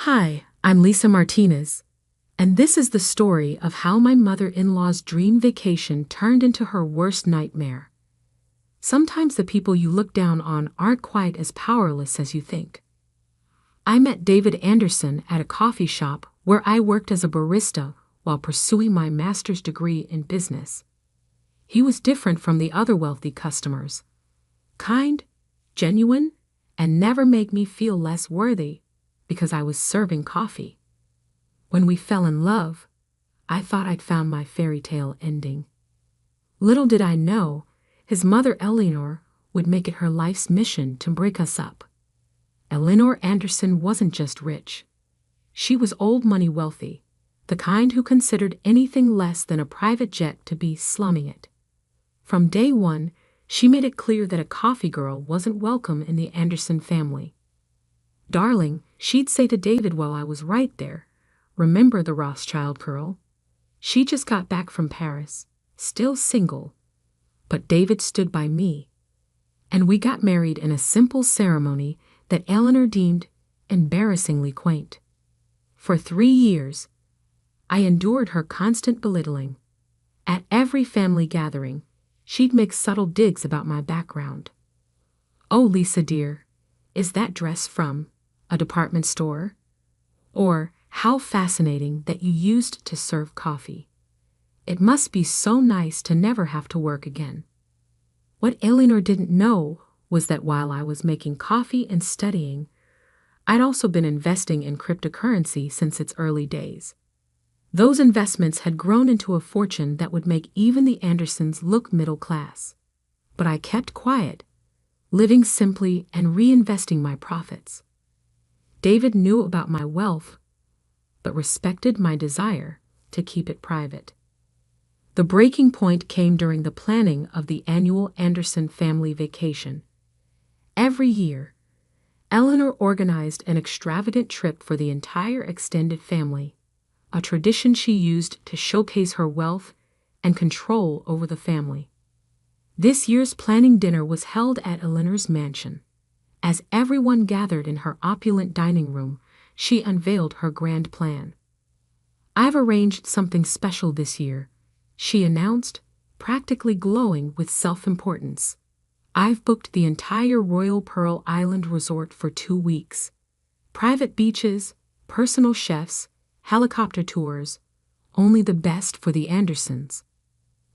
Hi, I'm Lisa Martinez, and this is the story of how my mother-in-law's dream vacation turned into her worst nightmare. Sometimes the people you look down on aren't quite as powerless as you think. I met David Anderson at a coffee shop where I worked as a barista while pursuing my master's degree in business. He was different from the other wealthy customers. Kind, genuine, and never made me feel less worthy because I was serving coffee. When we fell in love, I thought I'd found my fairy tale ending. Little did I know, his mother Eleanor would make it her life's mission to break us up. Eleanor Anderson wasn't just rich. She was old money wealthy, the kind who considered anything less than a private jet to be slumming it. From day one, she made it clear that a coffee girl wasn't welcome in the Anderson family. "Darling," she'd say to David while I was right there, "remember the Rothschild girl? She just got back from Paris, still single." But David stood by me, and we got married in a simple ceremony that Eleanor deemed embarrassingly quaint. For 3 years, I endured her constant belittling. At every family gathering, she'd make subtle digs about my background. "Oh, Lisa dear, is that dress from a department store?" Or, "How fascinating that you used to serve coffee. It must be so nice to never have to work again." What Eleanor didn't know was that while I was making coffee and studying, I'd also been investing in cryptocurrency since its early days. Those investments had grown into a fortune that would make even the Andersons look middle class. But I kept quiet, living simply and reinvesting my profits. David knew about my wealth, but respected my desire to keep it private. The breaking point came during the planning of the annual Anderson family vacation. Every year, Eleanor organized an extravagant trip for the entire extended family, a tradition she used to showcase her wealth and control over the family. This year's planning dinner was held at Eleanor's mansion. As everyone gathered in her opulent dining room, she unveiled her grand plan. "I've arranged something special this year," she announced, practically glowing with self-importance. "I've booked the entire Royal Pearl Island resort for 2 weeks. Private beaches, personal chefs, helicopter tours, only the best for the Andersons."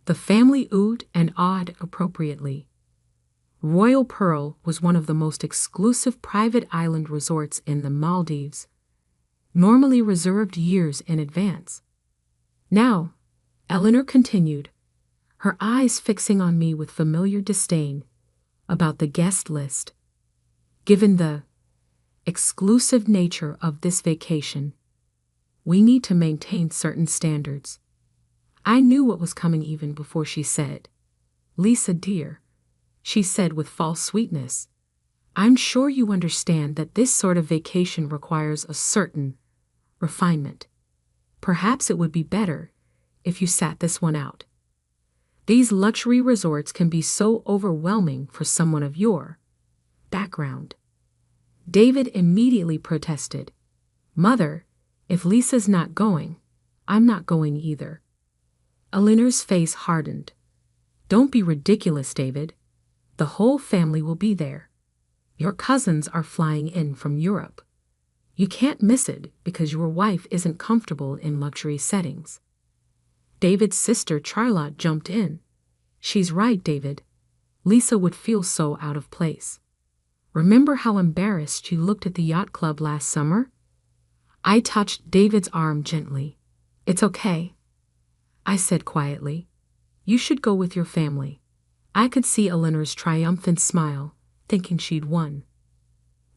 The family oohed and awed appropriately. Royal Pearl was one of the most exclusive private island resorts in the Maldives, normally reserved years in advance. "Now," Eleanor continued, her eyes fixing on me with familiar disdain, "about the guest list. Given the exclusive nature of this vacation, we need to maintain certain standards." I knew what was coming even before she said it. "Lisa dear," she said with false sweetness, "I'm sure you understand that this sort of vacation requires a certain refinement. Perhaps it would be better if you sat this one out. These luxury resorts can be so overwhelming for someone of your background." David immediately protested. "Mother, if Lisa's not going, I'm not going either." Eleanor's face hardened. "Don't be ridiculous, David. The whole family will be there. Your cousins are flying in from Europe. You can't miss it because your wife isn't comfortable in luxury settings." David's sister Charlotte jumped in. "She's right, David. Lisa would feel so out of place. Remember how embarrassed she looked at the yacht club last summer?" I touched David's arm gently. "It's okay," I said quietly. "You should go with your family." I could see Eleanor's triumphant smile, thinking she'd won.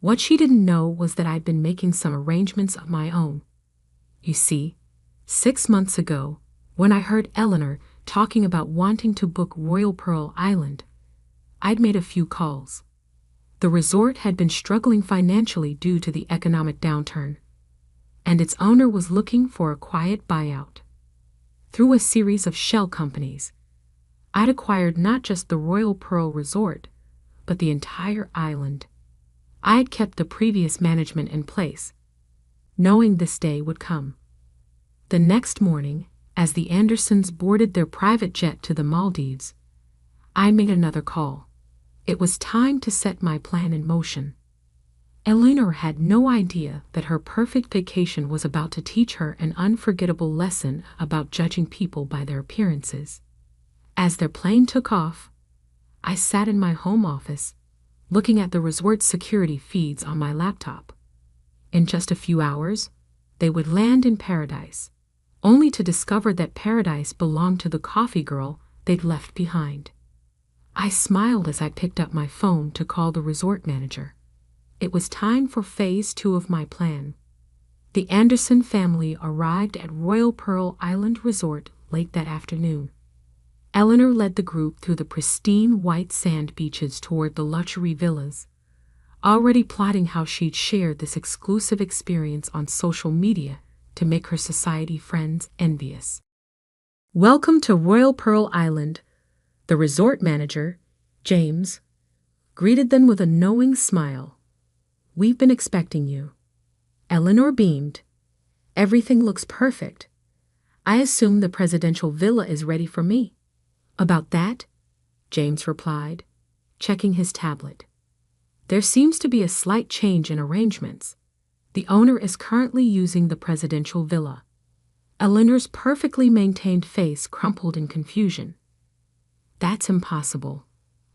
What she didn't know was that I'd been making some arrangements of my own. You see, 6 months ago, when I heard Eleanor talking about wanting to book Royal Pearl Island, I'd made a few calls. The resort had been struggling financially due to the economic downturn, and its owner was looking for a quiet buyout. Through a series of shell companies, I'd acquired not just the Royal Pearl Resort, but the entire island. I had kept the previous management in place, knowing this day would come. The next morning, as the Andersons boarded their private jet to the Maldives, I made another call. It was time to set my plan in motion. Eleanor had no idea that her perfect vacation was about to teach her an unforgettable lesson about judging people by their appearances. As their plane took off, I sat in my home office, looking at the resort's security feeds on my laptop. In just a few hours, they would land in paradise, only to discover that paradise belonged to the coffee girl they'd left behind. I smiled as I picked up my phone to call the resort manager. It was time for phase 2 of my plan. The Anderson family arrived at Royal Pearl Island Resort late that afternoon. Eleanor led the group through the pristine white sand beaches toward the luxury villas, already plotting how she'd share this exclusive experience on social media to make her society friends envious. "Welcome to Royal Pearl Island," the resort manager, James, greeted them with a knowing smile. "We've been expecting you." Eleanor beamed. "Everything looks perfect. I assume the presidential villa is ready for me." "About that," James replied, checking his tablet. "There seems to be a slight change in arrangements. The owner is currently using the presidential villa." Eleanor's perfectly maintained face crumpled in confusion. "That's impossible.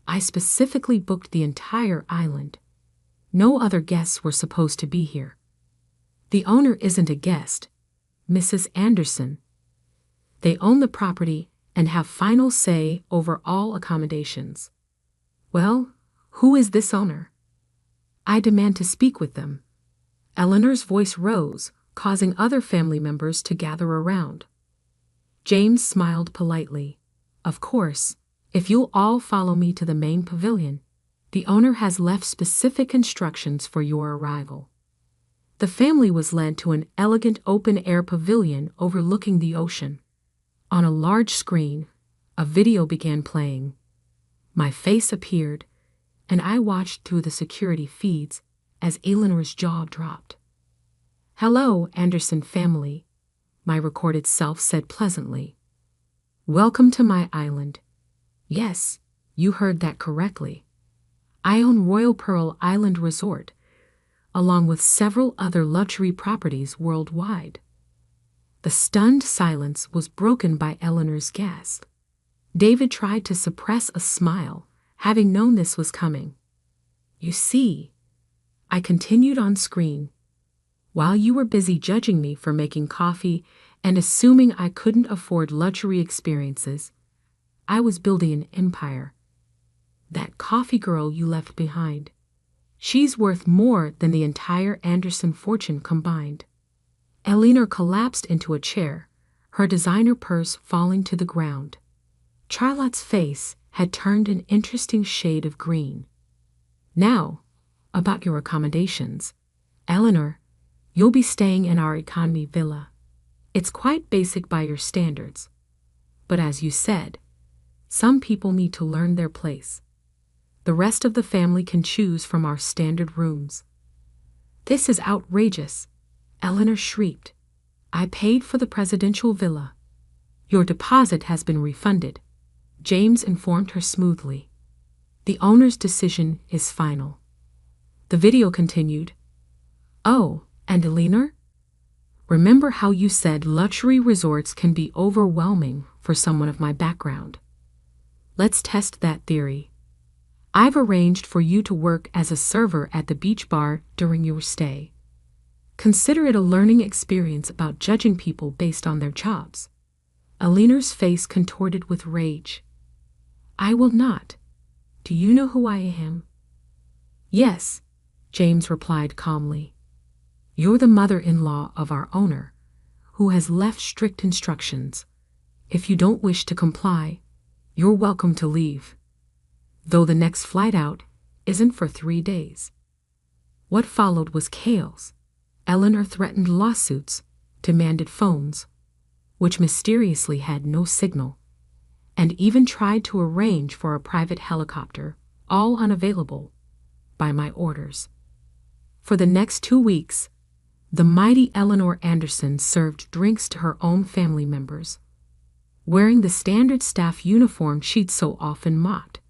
I specifically booked the entire island. No other guests were supposed to be here." "The owner isn't a guest, Mrs. Anderson. They own the property and have final say over all accommodations." "Well, who is this owner?" "I demand to speak with them." Eleanor's voice rose, causing other family members to gather around. James smiled politely. "Of course, if you'll all follow me to the main pavilion. The owner has left specific instructions for your arrival." The family was led to an elegant open-air pavilion overlooking the ocean. On a large screen, a video began playing. My face appeared, and I watched through the security feeds as Eleanor's jaw dropped. "Hello, Anderson family," my recorded self said pleasantly. "Welcome to my island. Yes, you heard that correctly. I own Royal Pearl Island Resort, along with several other luxury properties worldwide." The stunned silence was broken by Eleanor's gasp. David tried to suppress a smile, having known this was coming. "You see," I continued on screen, "while you were busy judging me for making coffee and assuming I couldn't afford luxury experiences, I was building an empire. That coffee girl you left behind, she's worth more than the entire Anderson fortune combined." Eleanor collapsed into a chair, her designer purse falling to the ground. Charlotte's face had turned an interesting shade of green. "Now, about your accommodations. Eleanor, you'll be staying in our economy villa. It's quite basic by your standards. But as you said, some people need to learn their place. The rest of the family can choose from our standard rooms." "This is outrageous," Eleanor shrieked. "I paid for the presidential villa." "Your deposit has been refunded," James informed her smoothly. "The owner's decision is final." The video continued. "Oh, and Eleanor? Remember how you said luxury resorts can be overwhelming for someone of my background? Let's test that theory. I've arranged for you to work as a server at the beach bar during your stay. Consider it a learning experience about judging people based on their jobs." Eleanor's face contorted with rage. "I will not. Do you know who I am?" "Yes," James replied calmly. "You're the mother-in-law of our owner, who has left strict instructions. If you don't wish to comply, you're welcome to leave. Though the next flight out isn't for 3 days." What followed was chaos. Eleanor threatened lawsuits, demanded phones, which mysteriously had no signal, and even tried to arrange for a private helicopter, all unavailable, by my orders. For the next 2 weeks, The mighty Eleanor Anderson served drinks to her own family members, wearing the standard staff uniform she'd so often mocked.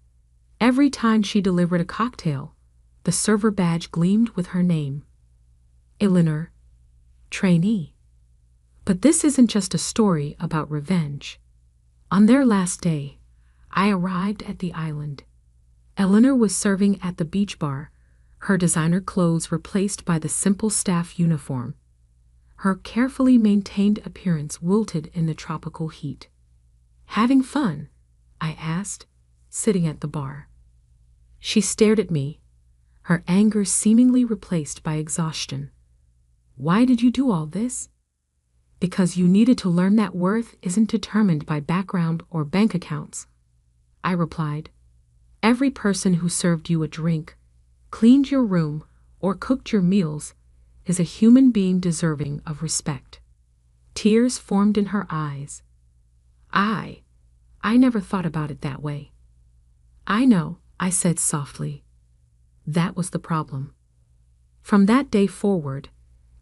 Every time she delivered a cocktail, the server badge gleamed with her name. Eleanor, trainee. But this isn't just a story about revenge. On their last day, I arrived at the island. Eleanor was serving at the beach bar, her designer clothes replaced by the simple staff uniform. Her carefully maintained appearance wilted in the tropical heat. "Having fun?" I asked, sitting at the bar. She stared at me, her anger seemingly replaced by exhaustion. "Why did you do all this?" "Because you needed to learn that worth isn't determined by background or bank accounts," I replied. "Every person who served you a drink, cleaned your room, or cooked your meals is a human being deserving of respect." Tears formed in her eyes. I never thought about it that way." "I know," I said softly. That was the problem. From that day forward,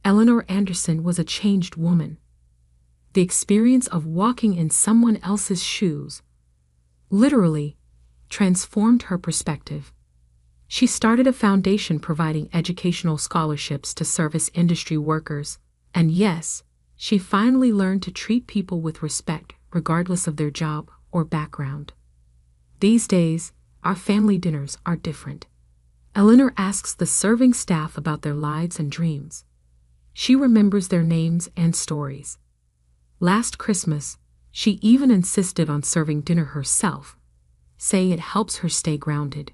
Eleanor Anderson was a changed woman. The experience of walking in someone else's shoes literally transformed her perspective. She started a foundation providing educational scholarships to service industry workers, and yes, she finally learned to treat people with respect regardless of their job or background. These days, our family dinners are different. Eleanor asks the serving staff about their lives and dreams. She remembers their names and stories. Last Christmas, she even insisted on serving dinner herself, saying it helps her stay grounded.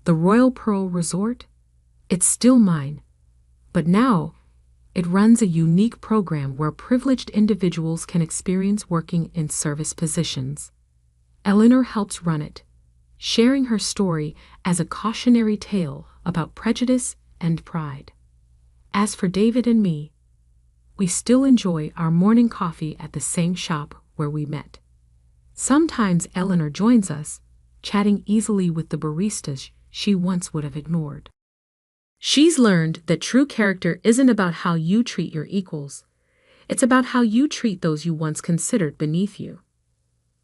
The Royal Pearl Resort? It's still mine, but now it runs a unique program where privileged individuals can experience working in service positions. Eleanor helps run it, sharing her story as a cautionary tale about prejudice and pride. As for David and me, we still enjoy our morning coffee at the same shop where we met. Sometimes Eleanor joins us, chatting easily with the baristas she once would have ignored. She's learned that true character isn't about how you treat your equals. It's about how you treat those you once considered beneath you.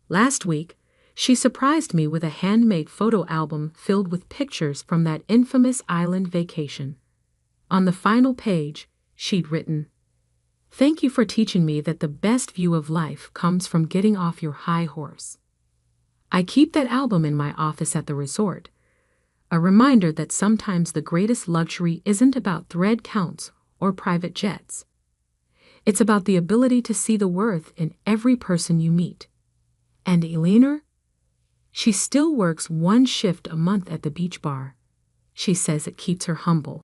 Last week, she surprised me with a handmade photo album filled with pictures from that infamous island vacation. On the final page, she'd written, "Thank you for teaching me that the best view of life comes from getting off your high horse." I keep that album in my office at the resort, a reminder that sometimes the greatest luxury isn't about thread counts or private jets. It's about the ability to see the worth in every person you meet. And Eleanor? She still works one shift a month at the beach bar. She says it keeps her humble.